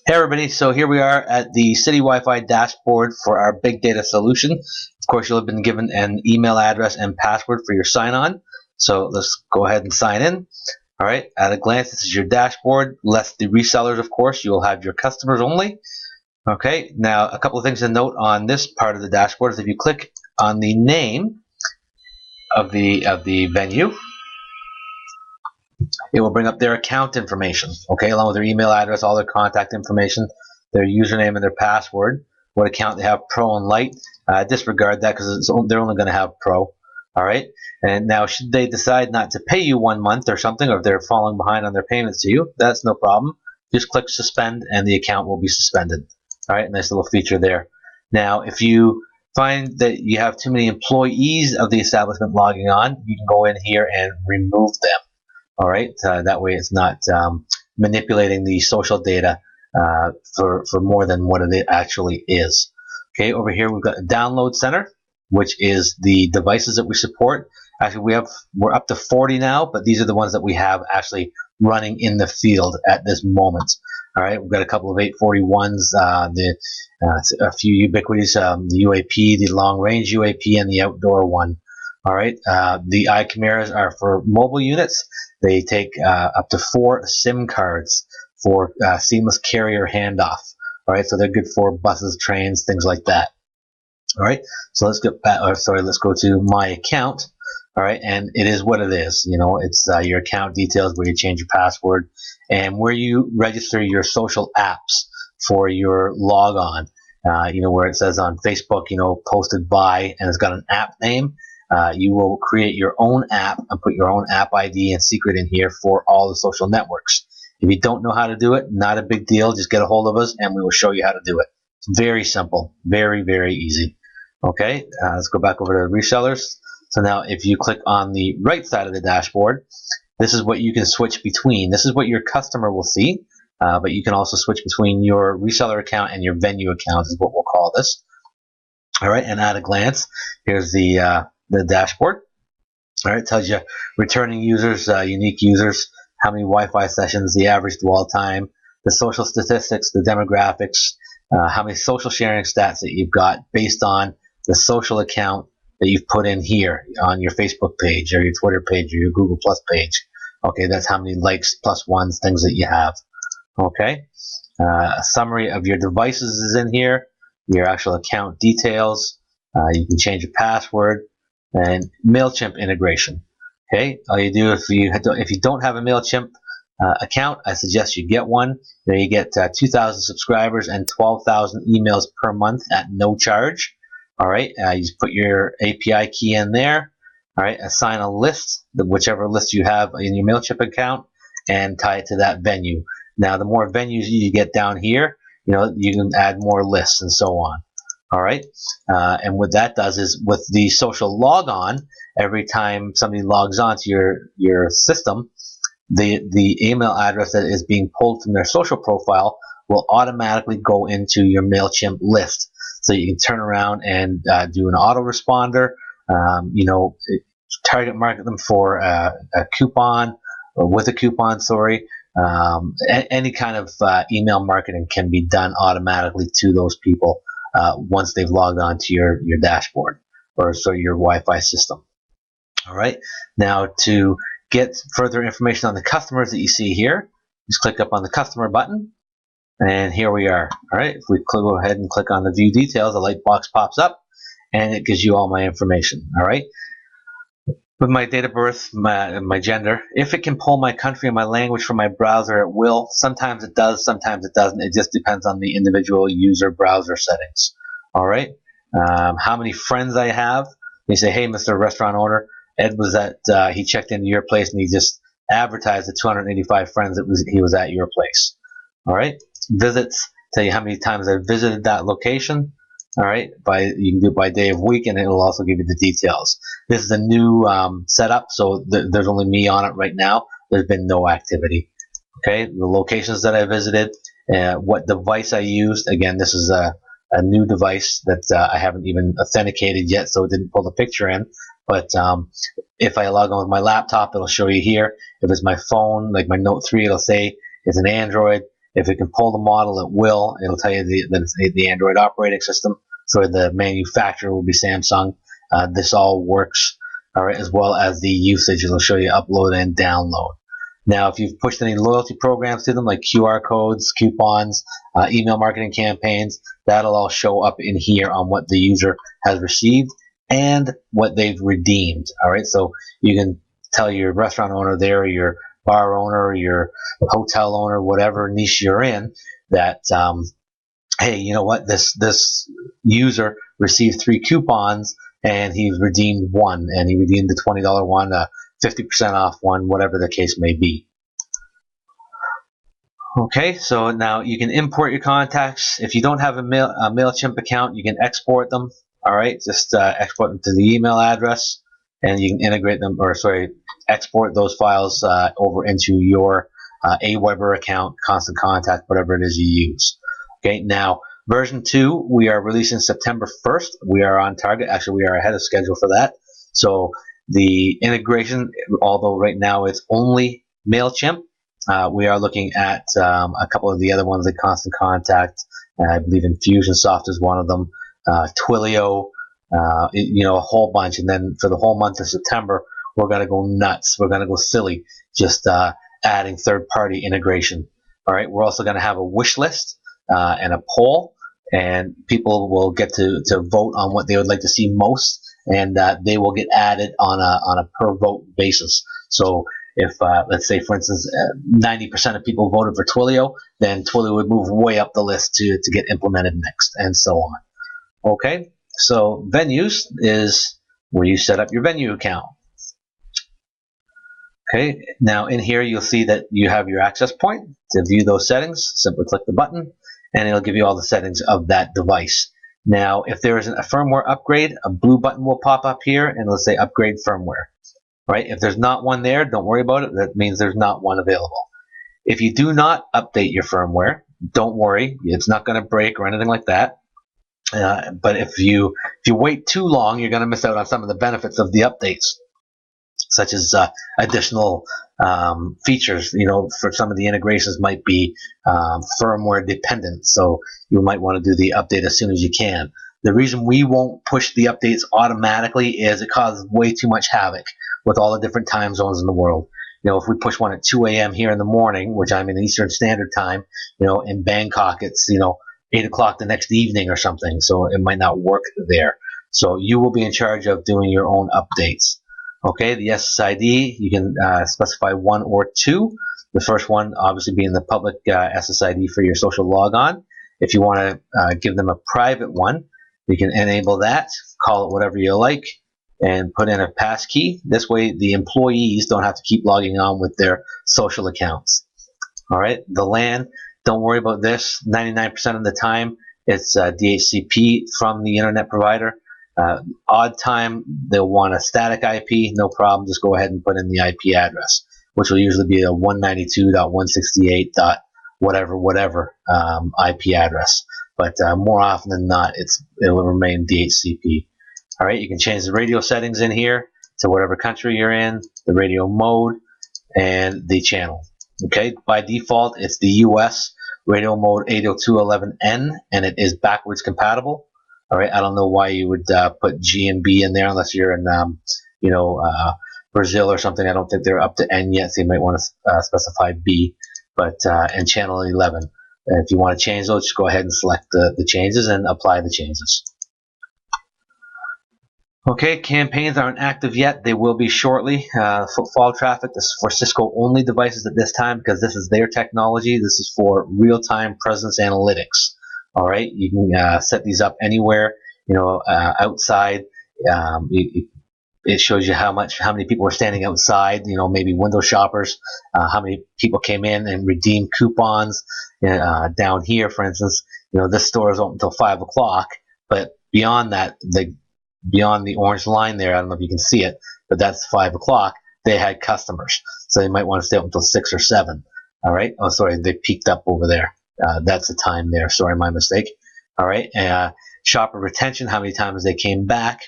Hey everybody, so here we are at the City Wi-Fi dashboard for our big data solution. Of course, you'll have been given an email address and password for your sign-on. So let's go ahead and sign in. All right, at a glance, this is your dashboard. Less the resellers, of course, you will have your customers only. Okay, now a couple of things to note on this part of the dashboard is if you click on the name of the venue, it will bring up their account information, okay, along with their email address, all their contact information, their username and their password, what account they have, Pro and Lite. Disregard that because they're only going to have Pro. All right, and now should they decide not to pay you 1 month or something, or if they're falling behind on their payments to you, that's no problem. Just click suspend and the account will be suspended. All right, nice little feature there. Now, if you find that you have too many employees of the establishment logging on, you can go in here and remove them. All right, that way it's not manipulating the social data for more than what it actually is. Okay, over here we've got a download center, which is the devices that we support. Actually, we're up to 40 now, but these are the ones that we have actually running in the field at this moment. All right, we've got a couple of 841s, a few ubiquitous, the UAP, the long range UAP, and the outdoor one. All right, the iCameras are for mobile units. They take up to 4 SIM cards for seamless carrier handoff. All right, so they're good for buses, trains, things like that. All right, so let's get back. Let's go to my account. All right, and it is what it is. You know, it's your account details where you change your password and where you register your social apps for your logon. You know, where it says on Facebook, you know, posted by, and it's got an app name. You will create your own app and put your own app ID and secret in here for all the social networks. If you don't know how to do it, not a big deal. Just get a hold of us and we will show you how to do it. It's very simple, very, very easy. Okay, let's go back over to resellers. So now if you click on the right side of the dashboard, this is what you can switch between. This is what your customer will see, but you can also switch between your reseller account and your venue account is what we'll call this. All right, and at a glance, here's the dashboard. All right, it tells you returning users, unique users, how many Wi-Fi sessions, the average dwell time, the social statistics, the demographics, how many social sharing stats that you've got based on the social account that you've put in here on your Facebook page or your Twitter page or your Google Plus page. Okay, that's how many likes, plus ones, things that you have. Okay, a summary of your devices is in here, your actual account details. You can change your password and MailChimp integration. Okay, all you do if you don't have a MailChimp account, I suggest you get one. You know, you get 2,000 subscribers and 12,000 emails per month at no charge. All right, you just put your API key in there. All right, assign a list, whichever list you have in your MailChimp account, and tie it to that venue. Now, the more venues you get down here, you know, you can add more lists and so on. All right, and what that does is with the social logon, every time somebody logs on to your system, the email address that is being pulled from their social profile will automatically go into your MailChimp list. So you can turn around and do an autoresponder, you know, target market them for a coupon or with a coupon, sorry. Any kind of email marketing can be done automatically to those people once they've logged on to your dashboard or so your Wi-Fi system. All right, now to get further information on the customers that you see here, just click up on the customer button. And here we are. All right, if we go ahead and click on the view details, a light box pops up and it gives you all my information. All right, with my date of birth, my gender, if it can pull my country and my language from my browser, it will. Sometimes it does, sometimes it doesn't. It just depends on the individual user browser settings. All right, how many friends I have. You say, hey, Mr. Restaurant owner, Ed was he checked into your place and he just advertised the 285 friends that he was at your place. All right, visits tell you how many times I visited that location. All right, you can do it by day of week, and it'll also give you the details. This is a new setup, so there's only me on it right now. There's been no activity. Okay, the locations that I visited, what device I used. Again, this is a new device that I haven't even authenticated yet, so it didn't pull the picture in. But if I log on with my laptop, it'll show you here. If it's my phone, like my Note 3, it'll say it's an Android. If it can pull the model, it will. It'll tell you that it's the Android operating system. So the manufacturer will be Samsung. This all works, all right, as well as the usage. It'll show you upload and download. Now, if you've pushed any loyalty programs to them, like QR codes, coupons, email marketing campaigns, that'll all show up in here on what the user has received and what they've redeemed. All right, so you can tell your restaurant owner there, or your bar owner, or your hotel owner, whatever niche you're in, that hey, you know what? This user received 3 coupons and he's redeemed one, and he redeemed the $20 one, 50% off one, whatever the case may be. Okay, so now you can import your contacts. If you don't have a MailChimp account, you can export them. All right, just export them to the email address, and you can integrate them, or sorry, export those files over into your Aweber account, Constant Contact, whatever it is you use. Okay, now version 2 we are releasing September 1st. We are on target. Actually, we are ahead of schedule for that. So the integration, although right now it's only MailChimp, we are looking at a couple of the other ones like Constant Contact. I believe Infusionsoft is one of them. Twilio, you know, a whole bunch. And then for the whole month of September, we're going to go nuts. We're going to go silly, just adding third-party integration. All right, we're also going to have a wish list and a poll, and people will get to vote on what they would like to see most, and they will get added on a per vote basis. So if let's say, for instance, 90% of people voted for Twilio, then Twilio would move way up the list to get implemented next, and so on. Okay, so venues is where you set up your venue account. Okay, now in here you'll see that you have your access point. To view those settings, simply click the button, and it'll give you all the settings of that device. Now, if there is a firmware upgrade, a blue button will pop up here, and it'll say upgrade firmware. Right? If there's not one there, don't worry about it. That means there's not one available. If you do not update your firmware, don't worry. It's not going to break or anything like that. But if you wait too long, you're going to miss out on some of the benefits of the updates, such as additional features. You know, for some of the integrations might be firmware dependent, so you might want to do the update as soon as you can. The reason we won't push the updates automatically is it causes way too much havoc with all the different time zones in the world. You know, if we push one at 2 a.m. here in the morning, which I'm in Eastern Standard Time, you know, in Bangkok it's, you know, 8 o'clock the next evening or something, so it might not work there. So you will be in charge of doing your own updates. Okay, the SSID, you can specify 1 or 2. The first one obviously being the public SSID for your social logon. If you want to give them a private one, you can enable that, call it whatever you like, and put in a passkey. This way the employees don't have to keep logging on with their social accounts. All right, the LAN, don't worry about this. 99% of the time it's DHCP from the internet provider. Odd time, they'll want a static IP, no problem. Just go ahead and put in the IP address, which will usually be a 192.168. whatever IP address. But more often than not, it will remain DHCP. All right, you can change the radio settings in here to whatever country you're in, the radio mode, and the channel. Okay, by default, it's the US radio mode 802.11n, and it is backwards compatible. All right, I don't know why you would put G and B in there unless you're in, you know, Brazil or something. I don't think they're up to N yet, so you might want to specify B. But and channel 11. And if you want to change those, just go ahead and select the changes and apply the changes. Okay, campaigns aren't active yet. They will be shortly. Footfall traffic, this is for Cisco only devices at this time because this is their technology. This is for real-time presence analytics. All right, you can set these up anywhere, you know, outside. It shows you how many people are standing outside, you know, maybe window shoppers, how many people came in and redeemed coupons. Down here, for instance, you know, this store is open until 5 o'clock, but beyond that, beyond the orange line there, I don't know if you can see it, but that's 5 o'clock, they had customers. So they might want to stay up until 6 or 7. All right. Oh, sorry, they peaked up over there. That's the time there. Sorry, my mistake. All right. Shopper retention, how many times they came back.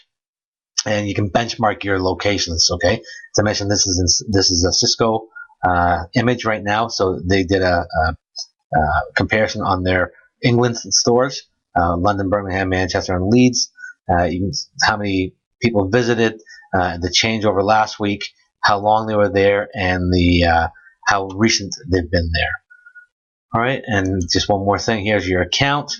And you can benchmark your locations. Okay, as I mentioned, this is a Cisco image right now, so they did a comparison on their England stores, London, Birmingham, Manchester, and Leeds. How many people visited, the change over last week, how long they were there, and how recent they've been there. All right, and just one more thing. Here's your account.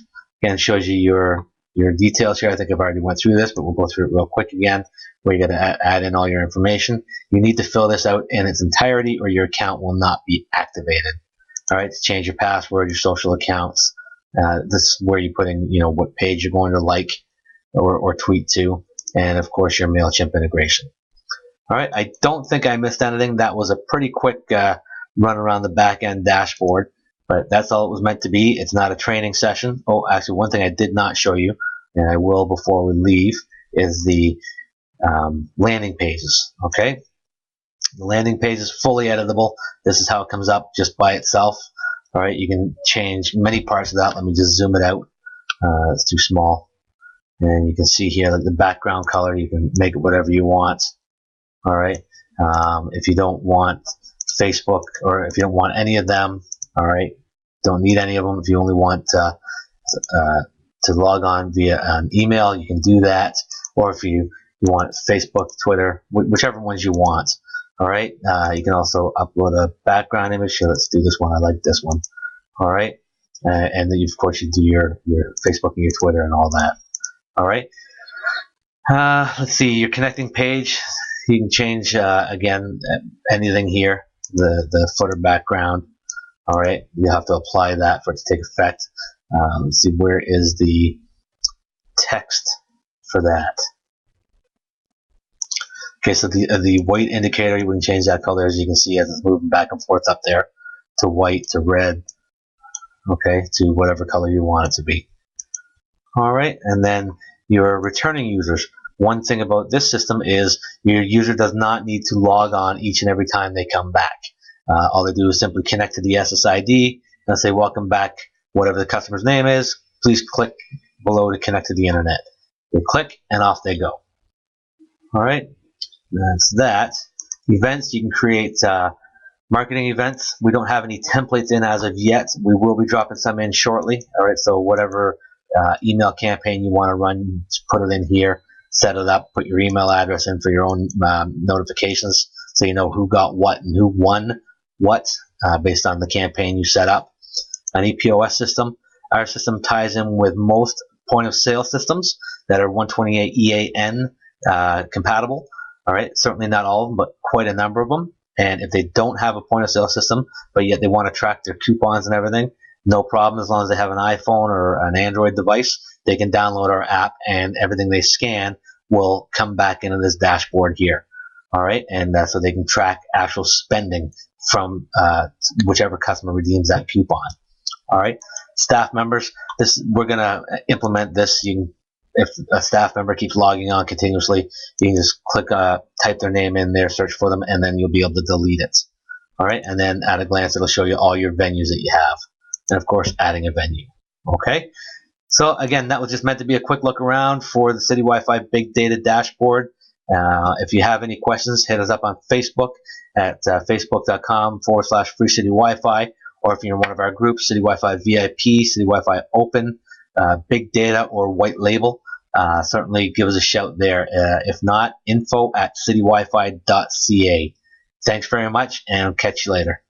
Again, it shows you your details here. I think I've already went through this, but we'll go through it real quick again, where you got to add in all your information. You need to fill this out in its entirety, or your account will not be activated. All right, to change your password, your social accounts. This is where you put in, what page you're going to like or tweet to, and of course your MailChimp integration. All right, I don't think I missed anything. That was a pretty quick run around the back end dashboard, but that's all it was meant to be. It's not a training session. Oh, actually, one thing I did not show you, and I will before we leave, is the landing pages. Okay, the landing page is fully editable. This is how it comes up just by itself. All right, you can change many parts of that. Let me just zoom it out. It's too small. And you can see here, like the background color, you can make it whatever you want. All right. If you don't want Facebook, or if you don't want any of them, all right, don't need any of them. If you only want to log on via an email, you can do that. Or if you want Facebook, Twitter, whichever ones you want. All right. You can also upload a background image. Here, let's do this one. I like this one. All right. And then, of course, you do your Facebook and your Twitter and all that. All right. Let's see, your connecting page. You can change, again, anything here. The footer background. All right. You have to apply that for it to take effect. Let's see, where is the text for that? Okay, so the white indicator, we can change that color, as you can see, as it's moving back and forth up there, to white, to red, okay, to whatever color you want it to be. All right, and then your returning users. One thing about this system is your user does not need to log on each and every time they come back. All they do is simply connect to the SSID and say, welcome back, whatever the customer's name is, please click below to connect to the internet. They click, and off they go. All right. That's that. Events, you can create marketing events. We don't have any templates in as of yet. We will be dropping some in shortly. All right, so whatever email campaign you want to run, just put it in here, set it up, put your email address in for your own notifications, so you know who got what and who won what based on the campaign you set up. An EPOS system. Our system ties in with most point of sale systems that are 128 EAN compatible. All right, certainly not all of them, but quite a number of them. And if they don't have a point of sale system, but yet they want to track their coupons and everything, no problem. As long as they have an iPhone or an Android device, they can download our app, and everything they scan will come back into this dashboard here. All right, and so they can track actual spending from whichever customer redeems that coupon. All right, staff members, we're going to implement this. If a staff member keeps logging on continuously, you can just click, type their name in there, search for them, and then you'll be able to delete it. All right, and then at a glance, it'll show you all your venues that you have, and of course, adding a venue. Okay, so again, that was just meant to be a quick look around for the City Wi-Fi Big Data Dashboard. If you have any questions, hit us up on Facebook at facebook.com/Free City Wi-Fi, or if you're in one of our groups, City Wi-Fi VIP, City Wi-Fi Open, Big Data, or White Label, certainly give us a shout there. If not, info@citywifi.ca. Thanks very much, and I'll catch you later.